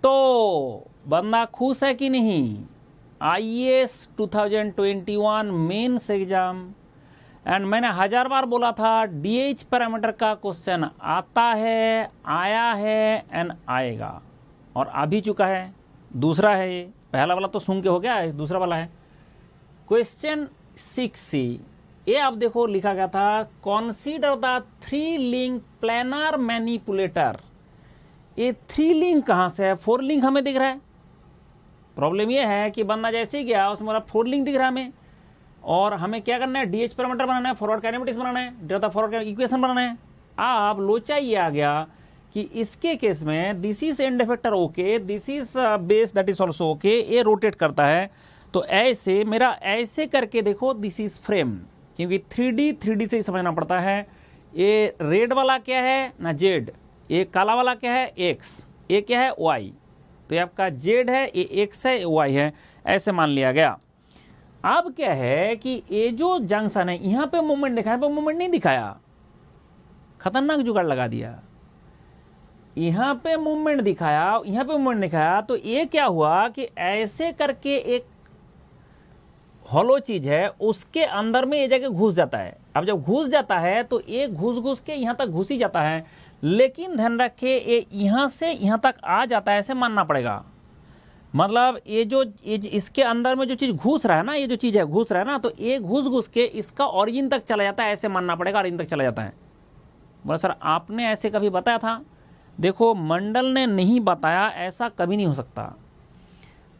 तो बंदा खुश है कि नहीं? IAS 2021 मेंस एग्जाम, एंड मैंने 1000 बार बोला था DH पैरामीटर का क्वेश्चन आता है, आया है एंड आएगा, और आ भी चुका है। दूसरा है ये, पहला वाला तो सुन के हो गया, दूसरा वाला है क्वेश्चन 6C। ये आप देखो लिखा गया था consider the 3 link planar manipulator. ये 3 लिंक कहाँ से है? 4 लिंक हमें दिख रहा है। प्रॉब्लम ये है कि बंदा जैसे ही गया उसमें बोला 4 लिंक दिख रहा है हमें, और हमें क्या करना है? DH पैरामीटर बनाना है, फॉरवर्ड काइनेमेटिक्स बनाना है, डेटा फॉरवर्ड इक्वेशन बनाना है। आप लोचा ये आ गया कि इसके केस में this is and effector okay, this is base that is also okay, ये रोटेट करता है। तो ऐसे मेरा ऐसे करके देखो, दिस इज फ्रेम, क्योंकि 3D से ही समझना पड़ता है। ये रेड वाला क्या है ना जेड, ये काला वाला क्या है एक्स, ये क्या है वाई। तो ये आपका जेड है, ये एक्स है, ये वाई है, ऐसे मान लिया गया। अब क्या है कि ये जो जंक्शन है यहाँ पे मूवमेंट दिखाया, पे मूवमेंट नहीं दिखाया, खतरनाक जुगाड़ लगा दिया। यहाँ पे मूवमेंट दिखाया, यहाँ पे मूवमेंट दिखाया, तो ये क्या हुआ कि ऐसे करके एक हॉलो चीज है, उसके अंदर में ये जगह घुस जाता है। अब जब घुस जाता है तो ये घुस के यहाँ तक घुस ही जाता है, लेकिन ध्यान रखे ये यहाँ से यहाँ तक आ जाता है, ऐसे मानना पड़ेगा। मतलब ये जो इसके अंदर में जो चीज घुस रहा है ना, ये जो चीज है घुस रहा है ना, तो ये घुस के इसका ओरिजिन तक चला जाता है, ऐसे मानना पड़ेगा, ओरिजिन तक चला जाता है। बोला सर आपने ऐसे कभी बताया था? देखो मंडल ने नहीं बताया, ऐसा कभी नहीं हो सकता।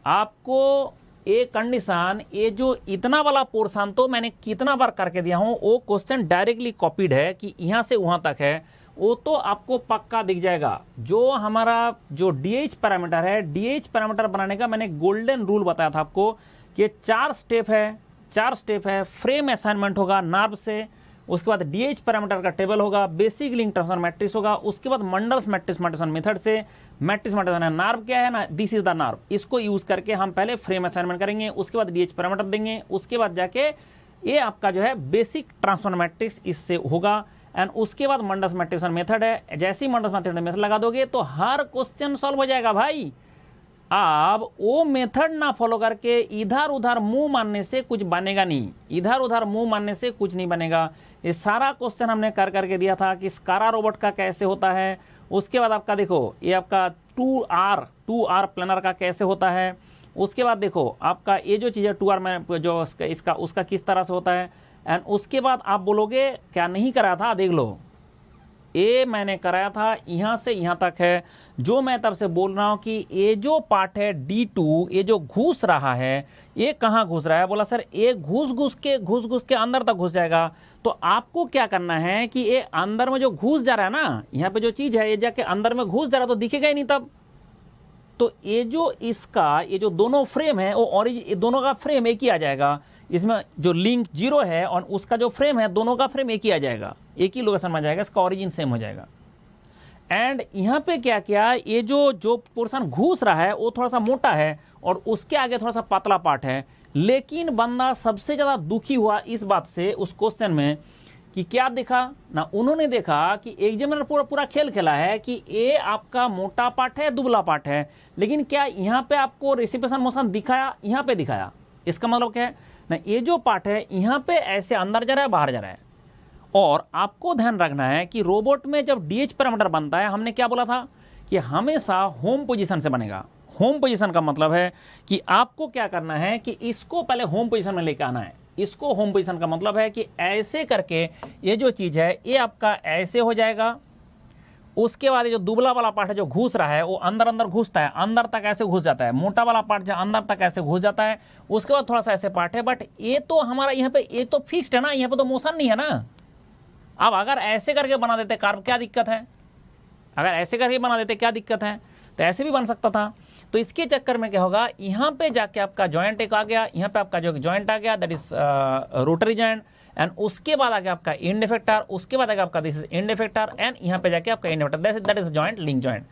आपको एक कंडीशन, ये जो इतना वाला पोर्शन तो मैंने कितना बार करके दिया हूं, वो क्वेश्चन डायरेक्टली कॉपीड है कि यहां से वहां तक है, वो तो आपको पक्का दिख जाएगा। जो हमारा जो DH पैरामीटर है, DH पैरामीटर बनाने का मैंने गोल्डन रूल बताया था आपको कि 4 स्टेप है। फ्रेम असाइनमेंट होगा नार्व से, उसके बाद DH पैरामीटर का टेबल होगा, बेसिक लिंक ट्रांसफर मैट्रिक्स होगा, उसके बाद मंडल्स मैट्रिक्स मैट्रिक्स मेथड से मैट्रिक्स मैट्रिक्स नार्व क्या है ना, दिस इज द नार्व, इसको यूज करके हम पहले फ्रेम असाइनमेंट करेंगे, उसके बाद DH पैरामीटर देंगे, उसके बाद जाके ये आपका जो है बेसिक ट्रांसफर मैट्रिक्स इससे होगा, एंड उसके बाद मंडल्स मैट्रिक्स मेथड है। जैसे ही मंडल्स मैट्रिक्स मेथड लगा दोगे तो हर क्वेश्चन सॉल्व हो जाएगा भाई। अब वो मेथड ना फॉलो करके इधर उधर मुंह मानने से कुछ बनेगा नहीं, इधर उधर मुंह मानने से कुछ नहीं बनेगा। ये सारा क्वेश्चन हमने करके दिया था कि स्कारा रोबोट का कैसे होता है। उसके बाद आपका देखो ये आपका 2R प्लानर का कैसे होता है। उसके बाद देखो आपका ये जो चीज़ है 2R में जो इसका उसका किस तरह से होता है। एंड उसके बाद आप बोलोगे क्या नहीं करा था, देख लो ये मैंने कराया था, यहाँ से यहाँ तक है। जो मैं तब से बोल रहा हूँ कि ये जो पार्ट है D2, ये जो घुस रहा है, ये कहाँ घुस रहा है? बोला सर ये घुस के अंदर तक घुस जाएगा। तो आपको क्या करना है कि ये अंदर में जो घुस जा रहा है ना, यहाँ पे जो चीज है ये जाके अंदर में घुस जा रहा है, तो दिखेगा ही नहीं तब। तो ये जो इसका ये जो दोनों फ्रेम है, वो दोनों का फ्रेम एक ही आ जाएगा। इसमें जो लिंक 0 है और उसका जो फ्रेम है, दोनों का फ्रेम एक ही आ जाएगा, एक ही लोकेशन में जाएगा, इसका ओरिजिन सेम हो जाएगा। एंड यहाँ पे क्या किया, ये जो पोर्शन घुस रहा है वो थोड़ा सा मोटा है और उसके आगे थोड़ा सा पतला पार्ट है। लेकिन बंदा सबसे ज्यादा दुखी हुआ इस बात से उस क्वेश्चन में कि क्या देखा ना, उन्होंने देखा कि एग्जामिनर पूरा खेल खेला है कि ये आपका मोटा पार्ट है, दुबला पार्ट है, लेकिन क्या यहाँ पे आपको रेसिप्रोकेशन मोशन दिखाया? यहाँ पे दिखाया। इसका मतलब क्या है ना, ये जो पार्ट है यहाँ पे ऐसे अंदर जा रहा है, बाहर जा रहा है। और आपको ध्यान रखना है कि रोबोट में जब DH पैरामीटर बनता है, हमने क्या बोला था कि हमेशा होम पोजीशन से बनेगा। होम पोजीशन का मतलब है कि आपको क्या करना है कि इसको पहले होम पोजीशन में लेकर आना है। इसको होम पोजीशन का मतलब है कि ऐसे करके ये जो चीज है ये आपका ऐसे हो जाएगा। उसके बाद ये जो दुबला वाला पार्ट है जो घुस रहा है, वो अंदर घुसता है, अंदर तक ऐसे घुस जाता है। मोटा वाला पार्ट जो अंदर तक ऐसे घुस जाता है, उसके बाद थोड़ा सा ऐसे पार्ट है। बट ये तो हमारा यहाँ पे ये तो फिक्स्ड है ना, यहाँ पे तो मोशन नहीं है ना। अब अगर ऐसे करके बना देते कार्व, क्या दिक्कत है? अगर ऐसे करके बना देते क्या दिक्कत है? तो ऐसे भी बन सकता था। तो इसके चक्कर में क्या होगा, यहाँ पे जाके आपका जॉइंट एक आ गया, यहाँ पे आपका जो जॉइंट आ गया that is rotary joint, and उसके बाद आगे आपका एंड इफेक्टर, उसके बाद आगे आपका this is and effector, and यहाँ पे जाके आपका and effector, that is joint link joint.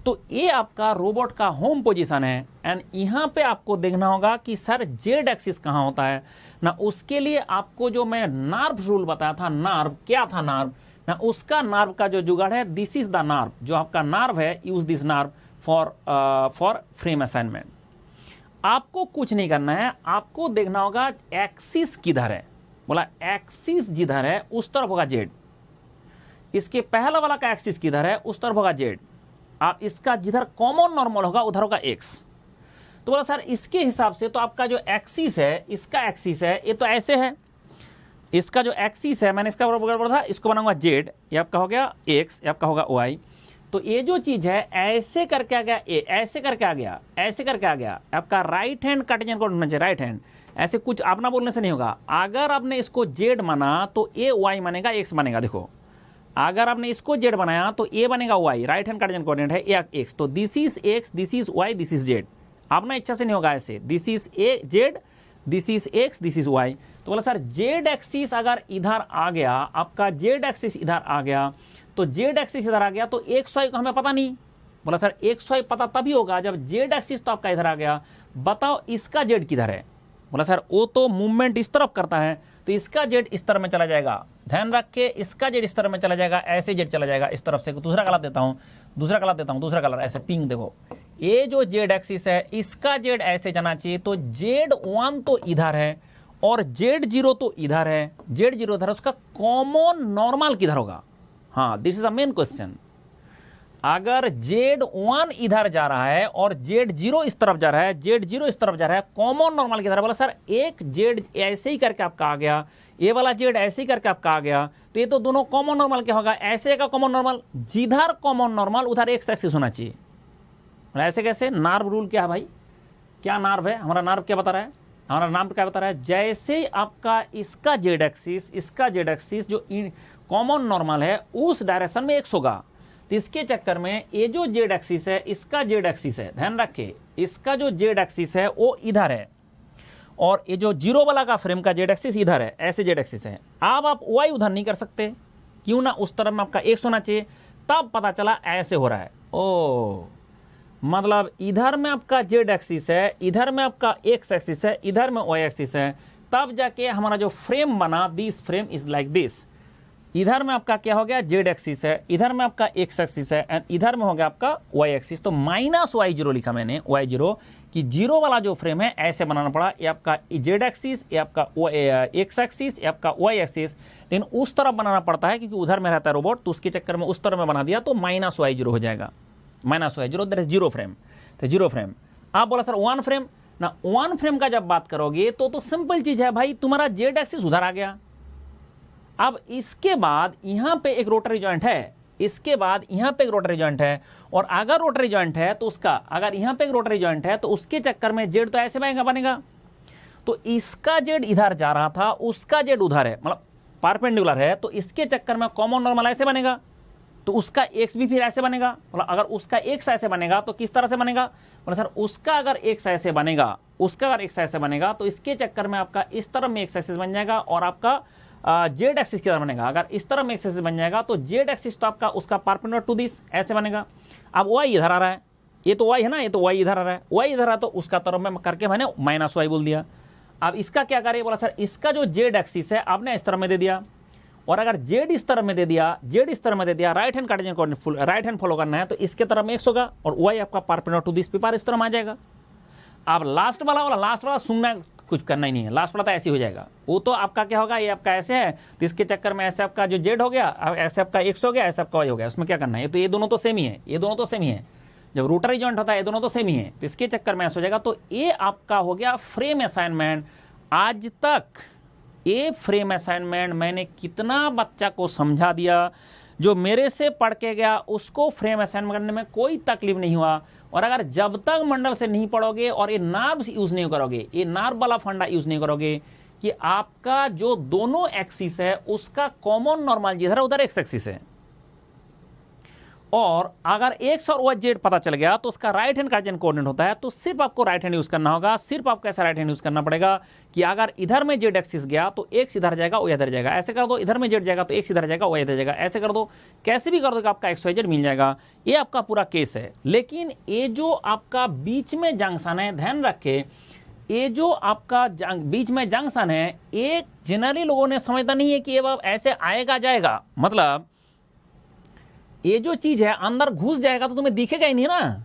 तो ये आपका रोबोट का होम पोजीशन है। एंड यहाँ पे आपको देखना होगा कि सर जेड एक्सिस कहाँ होता है ना। उसके लिए आपको जो मैं नार्व रूल बताया था, नार्व क्या था, नार्व ना, उसका नार्व का जो जुगाड़ है, दिस इज द नार्व। जो आपका नार्व है, use this nerve. For frame assignment. आपको कुछ नहीं करना है, आपको देखना होगा एक्सिस किधर है। बोला एक्सिस जिधर है उस तरफ होगा जेड, इसके पहला वाला का एक्सिस किधर है उस तरफ होगा जेड, आप इसका जिधर कॉमन नॉर्मल होगा उधर होगा एक्स। तो बोला सर इसके हिसाब से तो आपका जो एक्सिस है, इसका एक्सिस है, ये तो ऐसे है, इसका जो एक्सिस है मैंने इसका बराबर बोला था, इसको बनाऊंगा जेड, ये आपका हो गया एक्स, ये आपका होगा वाई। तो ये जो चीज है ऐसे करके आ गया, ए ऐसे करके आ गया, ऐसे करके आ गया, आपका राइट हैंड कार्टेशियन कोऑर्डिनेट होना चाहिए, राइट हैंड। ऐसे कुछ अपना बोलने से नहीं होगा। अगर आपने इसको जेड माना तो ए वाई बनेगा, एक्स बनेगा। देखो अगर आपने इसको जेड बनाया तो ए बनेगा Y, right hand cartesian coordinate है ए एक्स, तो this is X, this is Y, this is Z. अपना इच्छा से नहीं होगा ऐसे, this is a Z, this is X, this is Y. तो बोला सर जेड एक्सिस अगर इधर आ गया, आपका जेड एक्सिस इधर आ गया, तो जेड एक्सिस इधर आ गया तो एक्स वाई को हमें पता नहीं। बोला सर एक्स वाई पता तभी होगा जब जेड एक्सिस तो आपका इधर आ गया, बताओ इसका जेड किधर है। बोला सर वो तो मूवमेंट इस तरफ करता है, तो इसका जेड इस तरफ में चला जाएगा, ध्यान रख के, इसका जेड इस तरफ में चला जाएगा, ऐसे जेड चला जाएगा इस तरफ से। दूसरा कलर देता हूं, दूसरा कलर देता हूं, दूसरा कलर ऐसे पिंक। देखो ये जो जेड एक्सिस है इसका जेड ऐसे जाना चाहिए, तो जेड 1 तो इधर है और जेड 0 तो इधर है, जेड 0 इधर है, उसका कॉमन नॉर्मल किधर होगा। हाँ this is a main question. अगर Z1 इधर जा रहा है और Z0 इस तरफ जा रहा है, Z0 इस तरफ जा रहा है, कॉमन नॉर्मल किधर है। बोला सर एक Z ऐसे ही करके आपका आ गया, ये वाला Z ऐसे ही करके आपका आ गया, तो ये तो दोनों कॉमन नॉर्मल क्या होगा, ऐसे का कॉमन नॉर्मल, जिधर कॉमन नॉर्मल उधर एक्स एक्सिस होना चाहिए। ऐसे कैसे, नार्व रूल क्या है भाई, क्या नार्व है हमारा, नार्व क्या बता रहा है, हमारा नाम क्या बता रहा है, जैसे आपका इसका जेड एक्सिस, इसका जेड एक्सिस जो कॉमन नॉर्मल है उस डायरेक्शन में एक्स होगा। तो इसके चक्कर में ये जो जेड एक्सिस है, इसका जेड एक्सिस है, ध्यान रखे, इसका जो जेड एक्सिस है वो इधर है और ये जो 0 वाला का फ्रेम का जेड एक्सिस इधर है, ऐसे जेड एक्सिस है। अब आप वाई उधर नहीं कर सकते, क्यों ना, उस तरफ में आपका एक्स होना चाहिए। तब पता चला ऐसे हो रहा है, ओ मतलब इधर में आपका जेड एक्सिस है, इधर में आपका एक्स एक्सिस है, इधर में वाई एक्सिस है, तब जाके हमारा जो फ्रेम बना, this frame is like this. इधर में आपका क्या हो गया, जेड एक्सिस है, इधर में आपका एक्स एक्सिस है, एंड इधर में हो गया आपका वाई एक्सिस। तो -y0 लिखा मैंने, y0 कि 0 वाला जो फ्रेम है ऐसे बनाना पड़ा, ये आपका जेड एक्सिस, ये आपका एक्स एक्सिस, ये आपका वाई एक्सिस। लेकिन उस तरफ बनाना पड़ता है क्योंकि उधर में रहता है रोबोट, तो उसके चक्कर में उस तरफ में बना दिया, तो -y0 हो जाएगा, -y0 दैट इज 0 फ्रेम। तो 0 फ्रेम। आप बोला सर 1 फ्रेम ना, 1 फ्रेम का जब बात करोगे तो सिंपल चीज है भाई, तुम्हारा जेड एक्सिस उधर आ गया। अब इसके बाद यहां पे एक रोटरी जॉइंट है, इसके बाद यहां पे एक रोटरी जॉइंट है, और अगर रोटरी जॉइंट है तो उसका, अगर यहां पे एक रोटरी जॉइंट है तो उसके चक्कर में जेड तो ऐसे बनेगा। तो इसका जेड इधर जा रहा था, उसका जेड उधर है, मतलब परपेंडिकुलर है, तो इसके चक्कर में कॉमन नॉर्मल ऐसे बनेगा, तो उसका एक्स भी फिर ऐसे बनेगा। मतलब अगर उसका एक्स ऐसे बनेगा तो किस तरह से बनेगा, बोला सर उसका अगर एक्स ऐसे बनेगा, उसका अगर एक्स ऐसे बनेगा तो इसके चक्कर में आपका इस तरफ में एक्स एक्सिस बन जाएगा और आपका जेड एक्सिस की तरह बनेगा। अगर इस तरह में एक्सिस बन जाएगा तो जेड एक्सिस तो आपका उसका परपेंडिकुलर टू दिस ऐसे बनेगा। अब वाई इधर आ रहा है, ये तो वाई है ना, ये तो वाई इधर आ रहा है, वाई इधर आ, तो उसका तरफ में करके मैंने -y बोल दिया। अब इसका क्या करें, बोला सर इसका जो जेड एक्सिस है आपने इस तरह में दे दिया, और अगर जेड इस तरफ में दे दिया, जेड इस तरफ में दे दिया, right hand cartesian coordinate, right hand follow करना है, तो इसके तरफ में एक्स होगा और वाई आपका परपेंडिकुलर टू दिस पेपर इस तरह में आ जाएगा। अब लास्ट वाला सुनना कुछ करना ही नहीं है, लास्ट वाला तो ऐसे हो जाएगा। वो तो आपका क्या होगा, ये आपका ऐसे है, तो इसके चक्कर में ऐसे आपका जो जेड हो गया, ऐसे आपका एक्स हो गया, ऐसे आपका वाई हो गया, उसमें क्या करना है, तो ये दोनों तो सेम ही है, ये दोनों तो सेम ही है। जब रोटरी जॉइंट होता है ये दोनों तो सेम ही है, तो इसके चक्कर में ऐसा हो जाएगा। तो ये आपका हो गया फ्रेम असाइनमेंट। आज तक ये फ्रेम असाइनमेंट मैंने कितना बच्चा को समझा दिया, जो मेरे से पढ़ के गया उसको फ्रेम असाइनमेंट करने में कोई तकलीफ नहीं हुआ। और अगर जब तक मंडल से नहीं पढ़ोगे और ये नार्व यूज नहीं करोगे, ये नार्व वाला फंडा यूज नहीं करोगे कि आपका जो दोनों एक्सिस है उसका कॉमन नॉर्मल जिधर उधर एक्स एक्सिस है, और अगर एक्स और वाई जेड पता चल गया तो उसका राइट हैंड कार्टेशियन कोऑर्डिनेट होता है, तो सिर्फ आपको राइट हैंड यूज करना होगा। सिर्फ आपको ऐसा राइट हैंड यूज करना पड़ेगा कि अगर इधर में जेड एक्सिस गया तो एक्स इधर जाएगा, वाई इधर जाएगा, ऐसे कर दो, इधर में जेड जाएगा तो एक्स इधर जाएगा, वाई इधर जाएगा, ऐसे कर दो, कैसे भी कर दो आपका एक्स वाई जेड मिल जाएगा। ये आपका पूरा केस है। लेकिन ये जो आपका बीच में जंक्शन है, ध्यान रखे, ये जो आपका बीच में जंक्शन है, एक जनरली लोगों ने समझता नहीं है कि ये ऐसे आएगा जाएगा, मतलब ये जो चीज है अंदर घुस जाएगा तो तुम्हें दिखेगा ही नहीं ना,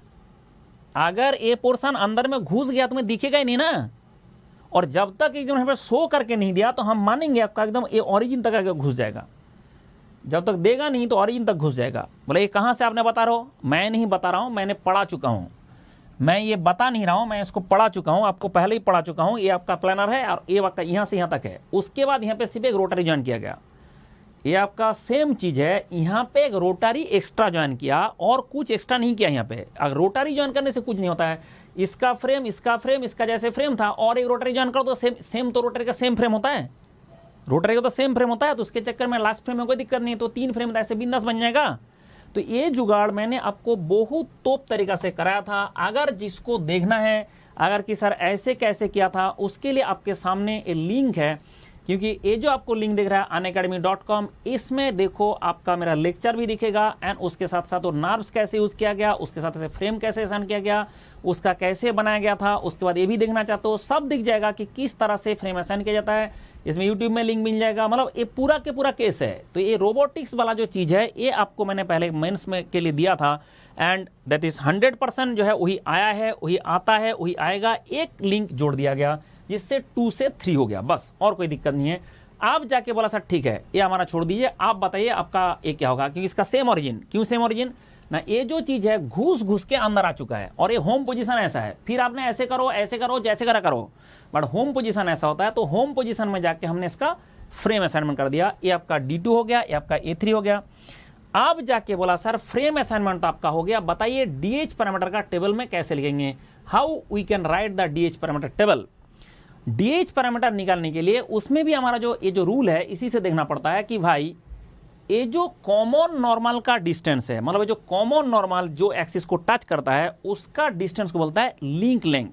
अगर ये पोर्शन अंदर में घुस गया तुम्हें दिखेगा ही नहीं ना, और जब तक एकदम यहाँ पे शो करके नहीं दिया तो हम मानेंगे आपका एकदम ये ओरिजिन तक आगे घुस जाएगा। जब तक देगा नहीं तो ओरिजिन तक घुस जाएगा। बोले ये कहाँ से आपने बता रहे हो? मैं नहीं बता रहा हूँ, मैंने पढ़ा चुका हूँ। मैं ये बता नहीं रहा हूँ, मैं इसको पढ़ा चुका हूँ, आपको पहले ही पढ़ा चुका हूँ। ये आपका प्लानर है और ये आपका यहाँ से यहाँ तक है। उसके बाद यहाँ पे सिर्फ एक रोटरी ज्वाइन किया गया। ये आपका सेम चीज़ है, यहाँ पे एक रोटरी एक्स्ट्रा ज्वाइन किया और कुछ एक्स्ट्रा नहीं किया। यहाँ पे अगर रोटरी ज्वाइन करने से कुछ नहीं होता है, इसका फ्रेम इसका जैसे फ्रेम था और एक रोटरी ज्वाइन करो तो सेम तो रोटरी का सेम फ्रेम होता है, रोटरी का तो सेम फ्रेम होता है। तो उसके चक्कर में लास्ट फ्रेम में कोई दिक्कत नहीं है, तो 3 फ्रेम ऐसे बिंदास बन जाएगा। तो ये जुगाड़ मैंने आपको बहुत तोप तरीका से कराया था। अगर जिसको देखना है, अगर कि सर ऐसे कैसे किया था, उसके लिए आपके सामने ये लिंक है, क्योंकि ये जो आपको लिंक दिख रहा है unacademy.com, इसमें देखो आपका मेरा लेक्चर भी दिखेगा एंड उसके साथ साथ वो नार्व्स कैसे यूज किया गया, उसके साथ ऐसे फ्रेम कैसे असाइन किया गया, उसका कैसे बनाया गया था। उसके बाद ये भी देखना चाहते हो, सब दिख जाएगा कि किस तरह से फ्रेम असाइन किया जाता है। इसमें यूट्यूब में लिंक मिल जाएगा। मतलब ये पूरा के पूरा केस है। तो ये रोबोटिक्स वाला जो चीज़ है, ये आपको मैंने पहले मेंस में के लिए दिया था एंड दैट इज 100% जो है वही आया है, वही आता है, वही आएगा। एक लिंक जोड़ दिया गया जिससे 2 से 3 हो गया, बस, और कोई दिक्कत नहीं है। आप जाके बोला सर ठीक है ये हमारा छोड़ दीजिए, आप बताइए आपका ये क्या होगा, क्योंकि इसका सेम ओरिजिन। क्यों सेम ओरिजिन ना? ये जो चीज़ है घुस के अंदर आ चुका है और ये होम पोजीशन ऐसा है। फिर आपने ऐसे करो जैसे करो, बट होम पोजीशन ऐसा होता है। तो होम पोजीशन में जाके हमने इसका फ्रेम असाइनमेंट कर दिया। ये आपका D2 हो गया, ये आपका A3 हो गया। आप जाके बोला सर फ्रेम असाइनमेंट आपका हो गया, बताइए DH पैरामीटर का टेबल में कैसे लिखेंगे, how we can write the DH parameter table. DH parameter निकालने के लिए उसमें भी हमारा जो ये जो रूल है, इसी से देखना पड़ता है कि भाई ये जो कॉमन नॉर्मल का डिस्टेंस है, मतलब जो कॉमन नॉर्मल जो एक्सिस को टच करता है उसका डिस्टेंस को बोलता है लिंक लेंथ।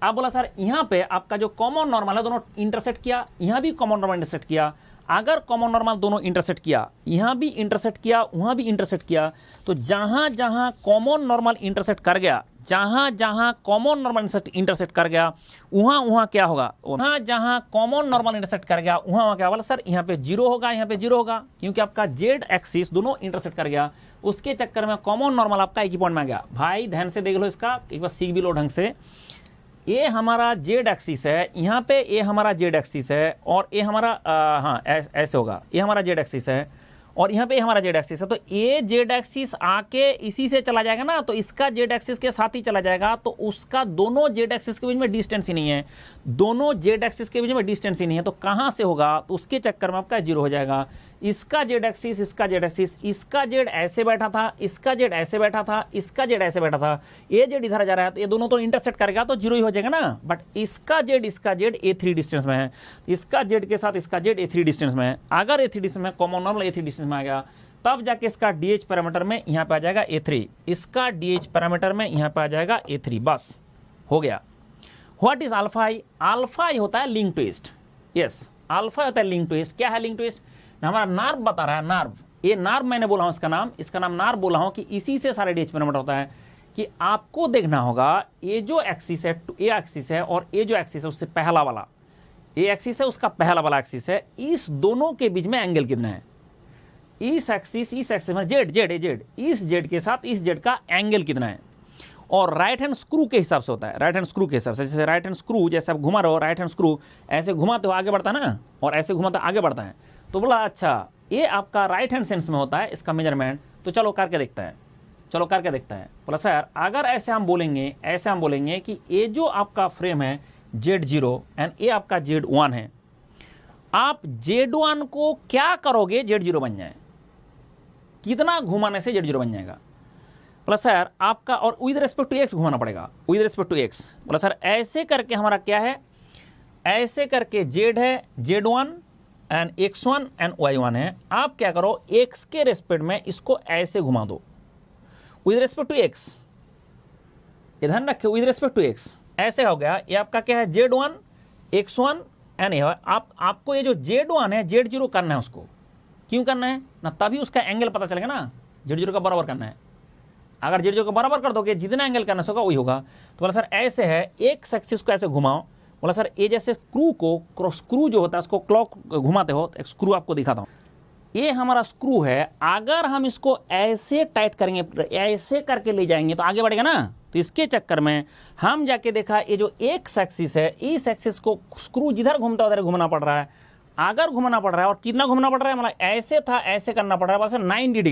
आप बोला सर यहाँ पे आपका जो कॉमन नॉर्मल है दोनों इंटरसेक्ट किया, यहाँ भी कॉमन नॉर्मल इंटरसेक्ट किया। अगर कॉमन नॉर्मल दोनों इंटरसेक्ट किया, यहाँ भी इंटरसेक्ट किया, वहाँ भी इंटरसेक्ट किया, तो जहाँ जहाँ कॉमन नॉर्मल इंटरसेक्ट कर गया, जहाँ जहाँ कॉमन नॉर्मल इंटरसेक्ट कर गया, वहाँ क्या होगा? वहाँ जहाँ कॉमन नॉर्मल इंटरसेक्ट कर गया वहाँ क्या होगा? सर यहाँ पे 0 होगा, यहाँ पे 0 होगा, क्योंकि आपका जेड एक्सिस दोनों इंटरसेक्ट कर गया। उसके चक्कर में कॉमन नॉर्मल आपका एक ही पॉइंट में आ गया। भाई ध्यान से देख लो इसका, एक बार सीख भी लो ढंग से। ये हमारा जेड एक्सिस है, यहाँ पे ये हमारा जेड एक्सिस है और ये हमारा हाँ ऐसे होगा, ये हमारा जेड एक्सिस है और यहाँ पे हमारा जेड एक्सिस है। तो ये जेड एक्सिस आके इसी से चला जाएगा ना, तो इसका जेड एक्सिस के साथ ही चला जाएगा। तो उसका दोनों जेड एक्सिस के बीच में डिस्टेंस ही नहीं है, दोनों जेड एक्सिस के बीच में डिस्टेंस ही नहीं है। तो कहाँ से होगा? तो उसके चक्कर में आपका 0 हो जाएगा। इसका जेड एक्सिस, इसका जेड एक्सिस, इसका जेड ऐसे बैठा था, इसका जेड ऐसे बैठा था, इसका जेड ऐसे बैठा था, ये जेड इधर जा रहा है, तो ये दोनों तो इंटरसेक्ट करेगा तो 0 ही हो जाएगा ना। बट इसका जेड A3 डिस्टेंस में है, इसका जेड के साथ इसका जेड A3 डिस्टेंस में है। अगर A3 डिस्टेंस में, कॉमन नॉर्मल A3 डिस्टेंस में आ गया, तब जाके इसका DH पैरामीटर में यहाँ पे आ जाएगा A3, इसका DH पैरामीटर में यहाँ पे आ जाएगा A3, बस हो गया। What is alpha I? Alpha I होता है लिंक ट्विस्ट। यस, अल्फा होता है लिंक ट्विस्ट। क्या है लिंक ट्विस्ट? हमारा नार्व बता रहा है, नार्व, ये नार्व मैंने बोला हूं इसका नाम नार्व बोला हूं कि इसी से सारे DH पैरामीटर होता है। कि आपको देखना होगा ये जो एक्सिस है, ये एक्सिस है और ये जो एक्सिस है उससे पहला वाला, ये एक्सिस है उसका पहला वाला एक्सिस है, इस दोनों के बीच में एंगल कितना है? इस एक्सिस में जेड, इस जेड के साथ इस जेड का एंगल कितना है? और राइट हैंड स्क्रू के हिसाब से होता है, राइट हैंड स्क्रू के हिसाब से। जैसे राइट हैंड स्क्रू, जैसे आप घुमा रहे हो, राइट हैंड स्क्रू ऐसे घुमाते हो आगे बढ़ता है ना, और ऐसे घुमाते आगे बढ़ता है। तो बोला अच्छा ये आपका राइट हैंड सेंस में होता है इसका मेजरमेंट, तो चलो करके देखते हैं, चलो करके देखते हैं। बोला सर अगर ऐसे हम बोलेंगे कि ये जो आपका फ्रेम है Z0 एंड ये आपका Z1 है, आप Z1 को क्या करोगे Z0 बन जाए? कितना घुमाने से Z0 बन जाएगा? बोला सर आपका, और विद रेस्पेक्ट टू एक्स घुमाना पड़ेगा, विद रेस्पेक्ट टू एक्स। बोला सर ऐसे करके हमारा क्या है, ऐसे करके Z है, Z1 and X1 and Y1 है। आप क्या करो, X के रेस्पेक्ट में इसको ऐसे घुमा दो विद रेस्पेक्ट टू X, ये ध्यान रखिए, विद रेस्पेक्ट टू X ऐसे हो गया। ये आपका क्या है, Z1 X1 एंड ये आपको ये जो Z1 है Z0 करना है। उसको क्यों करना है ना, तभी उसका एंगल पता चलेगा ना, Z0 का बराबर करना है। अगर Z0 का बराबर कर दोगे, जितना एंगल करना होगा वही होगा। तो बोला सर ऐसे है, एक एक्सिस को ऐसे घुमाओ। बोला सर ये जैसे स्क्रू जो होता है उसको क्लॉक घुमाते हो, एक स्क्रू आपको दिखाता हूँ। ये हमारा स्क्रू है, अगर हम इसको ऐसे टाइट करेंगे, ऐसे करके ले जाएंगे तो आगे बढ़ेगा ना, तो इसके चक्कर में हम जाके देखा ये जो एक्स एक्सिस है, इस एक्सिस को स्क्रू जिधर घूमता है उधर घूमना पड़ रहा है, अगर घुमाना पड़ रहा है और कितना घुमाना पड़ रहा है, मतलब ऐसे था ऐसे करना पड़ रहा है, बस 90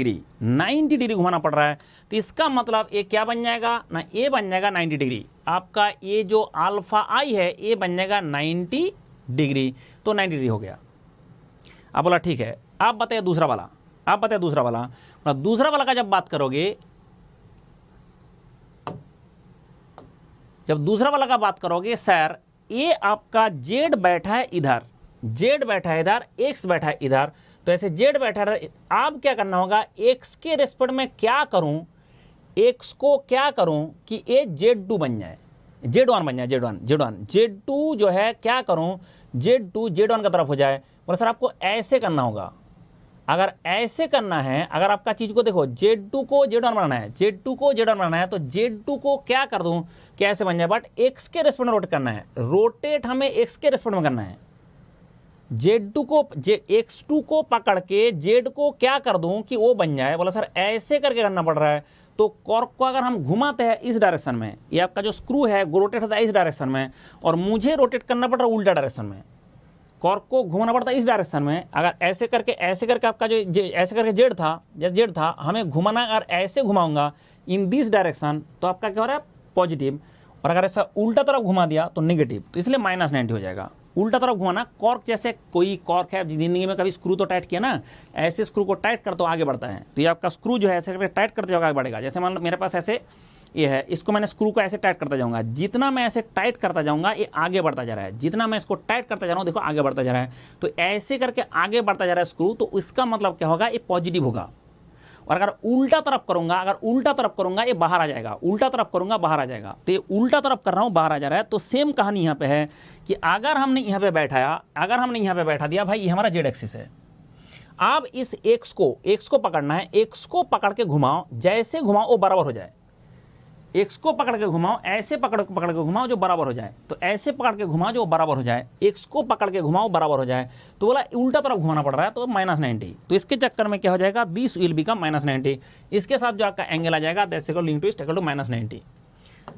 डिग्री घुमाना पड़ रहा है। तो इसका मतलब ये क्या बन जाएगा ना, ये बन जाएगा 90 डिग्री। आपका ये जो अल्फा आई है ये बन जाएगा 90 डिग्री, तो 90 डिग्री हो गया। आप बोला ठीक है, आप बताइए दूसरा वाला, आप बताइए दूसरा वाला। दूसरा वाला का जब बात करोगे, जब दूसरा वाला का बात करोगे, सर ये आपका जेड बैठा है इधर, जेड बैठा है इधर, एक्स बैठा है इधर, तो ऐसे जेड बैठा है। आप क्या करना होगा, एक्स के रेस्पेक्ट में क्या करूं, एक्स को क्या करूं कि ये Z2 बन जाए, Z1 बन जाए, Z2 जो है क्या करूं, Z2 Z1 की तरफ हो जाए। बोले सर आपको ऐसे करना होगा, अगर ऐसे करना है, अगर आपका चीज को देखो Z2 को Z1 बनाना है, Z2 को Z1 बनाना है, तो Z2 को क्या कर दूं कि ऐसे बन जाए, बट एक्स के रेस्पेक्ट में रोटेट करना है, रोटेट हमें एक्स के रेस्पेक्ट में करना है। Z2 को X2 को पकड़ के Z को क्या कर दूं कि वो बन जाए। बोला सर ऐसे करके करना पड़ रहा है। तो कॉर्क को अगर हम घुमाते हैं इस डायरेक्शन में, ये आपका जो स्क्रू है वो रोटेट होता है इस डायरेक्शन में, और मुझे रोटेट करना पड़ रहा है उल्टा डायरेक्शन में, कॉर्क को घुमाना पड़ता है इस डायरेक्शन में। अगर ऐसे करके आपका जो ऐसे करके जेड था, हमें घुमाना, अगर ऐसे घुमाऊंगा इन दिस डायरेक्शन तो आपका क्या हो रहा है पॉजिटिव, और अगर ऐसा उल्टा तरफ घुमा दिया तो नेगेटिव, तो इसलिए -90 हो जाएगा। उल्टा तरफ घुमाना, कॉर्क जैसे कोई कॉर्क है जिंदगी में कभी स्क्रू तो टाइट किया ना, ऐसे स्क्रू को टाइट कर तो आगे बढ़ता है, तो ये आपका स्क्रू जो है ऐसे करके टाइट करते जाओगे आगे बढ़ेगा। जैसे मान लो मेरे पास ऐसे ये है, इसको मैंने स्क्रू को ऐसे टाइट करता जाऊंगा, जितना मैं ऐसे टाइट करता जाऊंगा ये आगे बढ़ता जा रहा है, जितना मैं इसको टाइट करता जा रहा हूँ देखो आगे बढ़ता जा रहा है। तो ऐसे करके आगे बढ़ता जा रहा है स्क्रू, तो इसका मतलब क्या होगा, ये पॉजिटिव होगा। और अगर उल्टा तरफ करूंगा ये बाहर आ जाएगा, उल्टा तरफ करूंगा बाहर आ जाएगा। तो ये उल्टा तरफ कर रहा हूं बाहर आ जा रहा है। तो सेम कहानी यहां पे है कि अगर हमने यहां पे बैठा दिया भाई ये हमारा जेड एक्सिस है, अब इस एक्स को पकड़ना है, एक्स को पकड़ के घुमाओ, जैसे घुमाओ वो बराबर हो जाए, एक्स को पकड़ के घुमाओ, ऐसे पकड़ के घुमाओ जो बराबर हो जाए, तो ऐसे पकड़ के घुमाओ जो बराबर हो जाए, एक्स को पकड़ के घुमाओ बराबर हो जाए। तो बोला उल्टा तरफ घुमाना पड़ रहा है तो -90, तो इसके चक्कर में क्या हो जाएगा, दिस विल बिकम -90। इसके साथ जो आपका एंगल आ जाएगा that's equal link two is equal to -90।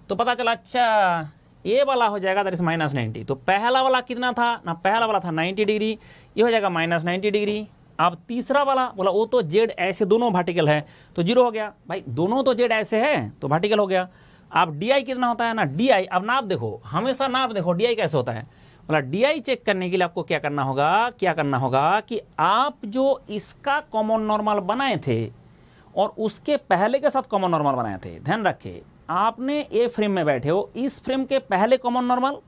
तो पता चला अच्छा ये वाला हो जाएगा दैट इज -90। तो पहला वाला कितना था ना, पहला वाला था 90 डिग्री, ये हो जाएगा -90 डिग्री। अब तीसरा वाला बोला वो तो जेड ऐसे दोनों वर्टिकल है तो 0 हो गया, भाई दोनों तो जेड ऐसे है तो वर्टिकल हो गया। अब डी कितना होता है ना, डी, अब नाप देखो, हमेशा नाप देखो डी कैसे होता है। बोला डी चेक करने के लिए आपको क्या करना होगा कि आप जो इसका कॉमन नॉर्मल बनाए थे और उसके पहले के साथ कॉमन नॉर्मल बनाए थे, ध्यान रखे आपने ए फ्रेम में बैठे हो, इस फ्रेम के पहले कॉमन नॉर्मल,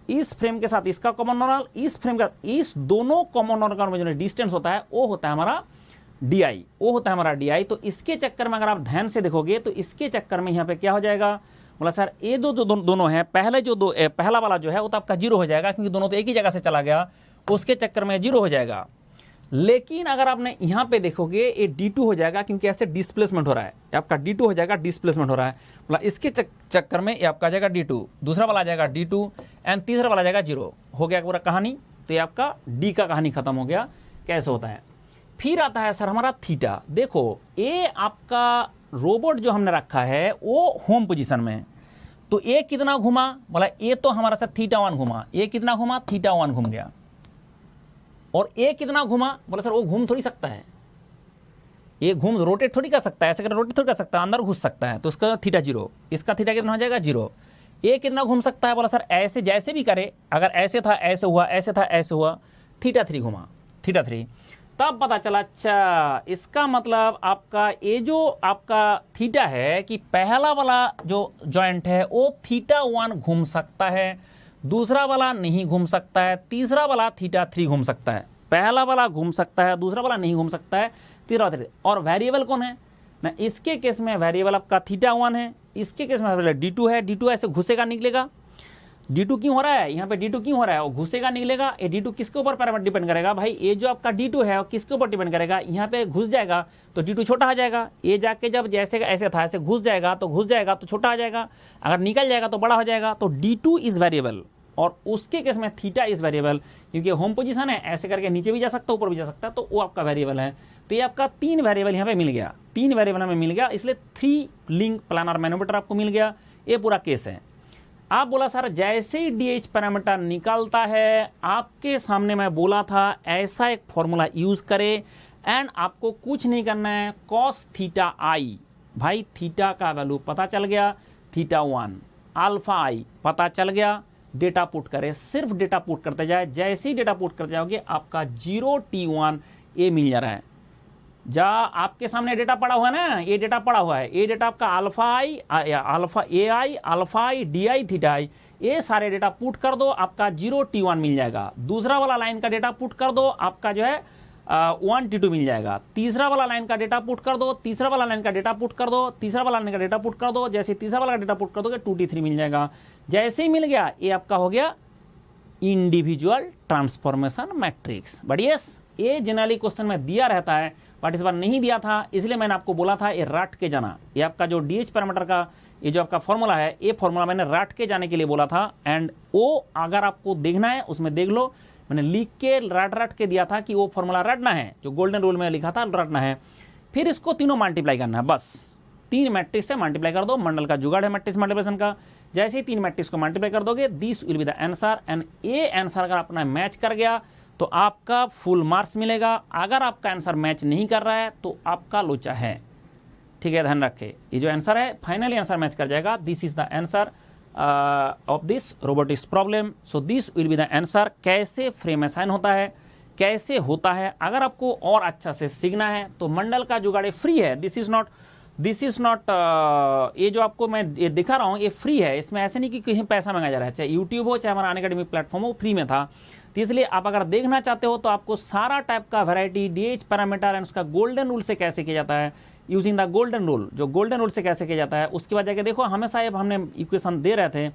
इस फ्रेम के साथ इसका कॉमन नॉर्मल, इस फ्रेम का, इस दोनों कॉमन नॉर्मल में जो डिस्टेंस होता है वो होता है हमारा डी, वो होता है हमारा डी। तो इसके चक्कर में अगर आप ध्यान से देखोगे तो इसके चक्कर में यहाँ पे क्या हो जाएगा, बोला सर ये दोनों है, पहला वाला जो है वो तो आपका 0 हो जाएगा क्योंकि दोनों तो एक ही जगह से चला गया, उसके चक्कर में 0 हो जाएगा। लेकिन अगर आपने यहाँ पे देखोगे ये D2 हो जाएगा क्योंकि ऐसे डिस्प्लेसमेंट हो रहा है, आपका D2 हो जाएगा, डिस्प्लेसमेंट हो रहा है। बोला इसके चक्कर में ये आपका आ जाएगा D2, दूसरा वाला आ जाएगा D2 एंड तीसरा वाला आ जाएगा 0, हो गया पूरा कहानी। तो ये आपका D का कहानी खत्म हो गया, कैसे होता है। फिर आता है सर हमारा थीटा। देखो ये आपका रोबोट जो हमने रखा है वो होम पोजीशन में, तो ये कितना घुमा, बोला ये तो हमारा सर θ1 घुमा, ये कितना घुमा, θ1 घूम गया। और ये कितना घुमा, बोला सर वो घूम थोड़ी सकता है, ये घूम रोटेट थोड़ी कर सकता है, ऐसे कर रोटेट थोड़ी कर सकता है, अंदर घुस सकता है, तो उसका θ0, इसका थीटा कितना हो जाएगा 0। ये कितना घूम सकता है, बोला सर ऐसे जैसे भी करे, अगर ऐसे था ऐसे हुआ, ऐसे था ऐसे हुआ, θ3 घुमा, θ3। तब पता चला अच्छा इसका मतलब आपका ये जो आपका थीटा है कि पहला वाला जो जॉइंट है वो θ1 घूम सकता है, दूसरा वाला नहीं घूम सकता है, तीसरा वाला θ3 घूम सकता है। पहला वाला घूम सकता है, दूसरा वाला नहीं घूम सकता है, तीसरा वाला। और वेरिएबल कौन है ना, इसके केस में वेरिएबल आपका θ1 है, इसके केस में वेरिएबल D2 है। D2 ऐसे घुसेगा निकलेगा, D2 क्यों हो रहा है यहाँ पे, D2 क्यों हो रहा है, वो घुसेगा निकलेगा। ये D2 किसके ऊपर पैरामीटर डिपेंड करेगा, भाई ये जो आपका D2 है वो किसके ऊपर डिपेंड करेगा, यहाँ पे घुस जाएगा तो D2 छोटा आ जाएगा, ये जाके जब जैसे ऐसे था ऐसे घुस जाएगा तो छोटा आ जाएगा, अगर निकल जाएगा तो बड़ा हो जाएगा। तो D2 इज वेरिएबल, और उसके केस में थीटा इज वेरिएबल, क्योंकि होम पोजीशन है, ऐसे करके नीचे भी जा सकता है ऊपर भी जा सकता है, तो वो आपका वेरिएबल है। तो ये आपका 3 वेरिएबल यहाँ पे मिल गया, 3 वेरिएबल हमें मिल गया, इसलिए 3 लिंक प्लानर मैनोमीटर आपको मिल गया। ये पूरा केस है। आप बोला सर जैसे ही DH पैरामीटर निकलता है, आपके सामने मैं बोला था ऐसा एक फॉर्मूला यूज करें एंड आपको कुछ नहीं करना है, cos थीटा आई, भाई थीटा का वैल्यू पता चल गया, थीटा 1 अल्फा आई पता चल गया, डेटा पुट करें, सिर्फ डेटा पुट करते जाए। जैसे ही डेटा पुट करते जाओगे आपका 0T1 ये मिल जा रहा है। आपके सामने डेटा पड़ा हुआ है ना, ये डेटा पड़ा हुआ है, ये डेटा आपका alpha I, alpha A I, alpha I, D I, theta I, ये सारे डेटा पुट कर दो, आपका 0T1 मिल जाएगा। दूसरा वाला लाइन का डेटा पुट कर दो, आपका जो है 1T2 मिल जाएगा। तीसरा वाला लाइन का डेटा पुट कर दो, तीसरा वाला लाइन का डेटा पुट कर दो, तीसरा वाला लाइन का डेटा पुट कर दो, जैसे तीसरा वाला डेटा पुट कर दोगे 2T3 मिल जाएगा। जैसे ही मिल गया ये आपका हो गया individual transformation matrix. But yes, ये जनरली क्वेश्चन में दिया रहता है, बट इस बार नहीं दिया था, इसलिए मैंने आपको बोला था ये रट के जाना। ये आपका जो DH पैरामीटर का ये जो आपका फॉर्मूला है, ये फॉर्मूला मैंने रट के जाने के लिए बोला था। एंड वो अगर आपको देखना है उसमें देख लो, मैंने लिख के रट के दिया था कि वो फॉर्मूला रटना है, जो गोल्डन रूल में लिखा था रटना है। फिर इसको तीनों मल्टीप्लाई करना है, बस 3 मैट्रिक्स से मल्टीप्लाई कर दो। मंडल का जुगाड़ है मैट्रिक्स मल्टीप्लिकेशन का। जैसे ही 3 मैट्रिक्स को मल्टीप्लाई कर दोगे, this will be the answer. And ये आंसर अगर अपना मैच कर गया तो आपका फुल मार्क्स मिलेगा। अगर आपका आंसर मैच नहीं कर रहा है तो आपका लोचा है। ठीक है, ध्यान रखें, ये जो आंसर है फाइनली आंसर मैच कर जाएगा। This is the answer of this robotics problem. So this will be the answer. कैसे फ्रेम असाइन होता है, कैसे होता है, अगर आपको और अच्छा से सीखना है तो मंडल का जुगाड़ फ्री है। दिस इज नॉट ये जो आपको मैं ये दिखा रहा हूँ ये फ्री है। इसमें ऐसे नहीं कि कहीं पैसा मांगा जा रहा है, चाहे यूट्यूब हो चाहे हमारा अनअकैडमी प्लेटफॉर्म हो, फ्री में था। तो इसलिए आप अगर देखना चाहते हो तो आपको सारा टाइप का वैरायटी DH पैरामीटर एंड उसका गोल्डन रूल से कैसे किया जाता है, यूजिंग द गोल्डन रूल, जो गोल्डन रूल से कैसे किया जाता है, उसके बाद जाके देखो। हमेशा अब हमने इक्वेशन दे रहे थे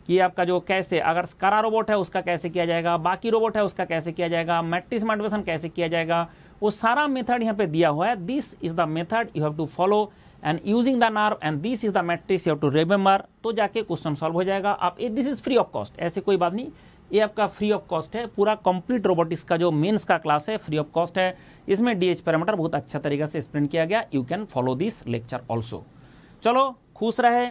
कि आपका जो कैसे, अगर स्कारा रोबोट है उसका कैसे किया जाएगा, बाकी रोबोट है उसका कैसे किया जाएगा, मैट्रिक्स मल्टीप्लिकेशन कैसे किया जाएगा, वो सारा मेथड यहाँ पे दिया हुआ है। This is the method you have to follow and using the nerve and this is the matrix you have to remember. तो जाके क्वेश्चन सॉल्व हो जाएगा। आप this is free of cost, ऐसे कोई बात नहीं, ये आपका फ्री ऑफ कॉस्ट है। पूरा कंप्लीट रोबोटिक्स का जो मेंस का क्लास है फ्री ऑफ कॉस्ट है। इसमें DH पैरामीटर बहुत अच्छा तरीके से एक्सप्लेन किया गया। You can follow this lecture also. चलो खुश रहे।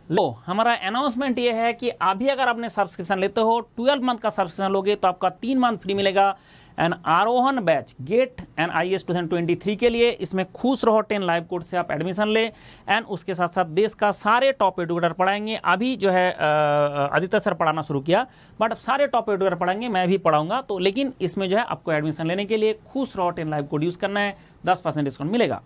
लो, हमारा अनाउंसमेंट ये है कि अभी अगर आपने सब्सक्रिप्शन लेते हो, 12 मंथ का सब्सक्रिप्शन लोगे तो आपका 3 मंथ फ्री मिलेगा। And Arohan batch GATE and IAS 2023 के लिए इसमें खुश रहो 10 लाइव कोर्स से आप एडमिशन ले। एंड उसके साथ साथ देश का सारे टॉप एजुकेटर पढ़ाएंगे। अभी जो है आदित्य सर पढ़ाना शुरू किया, बट अब सारे टॉप एजुकेटर पढ़ाएंगे, मैं भी पढ़ाऊंगा। तो लेकिन इसमें जो है आपको एडमिशन लेने के लिए खुश रहो 10 लाइव कोड यूज करना है, 10% डिस्काउंट मिलेगा।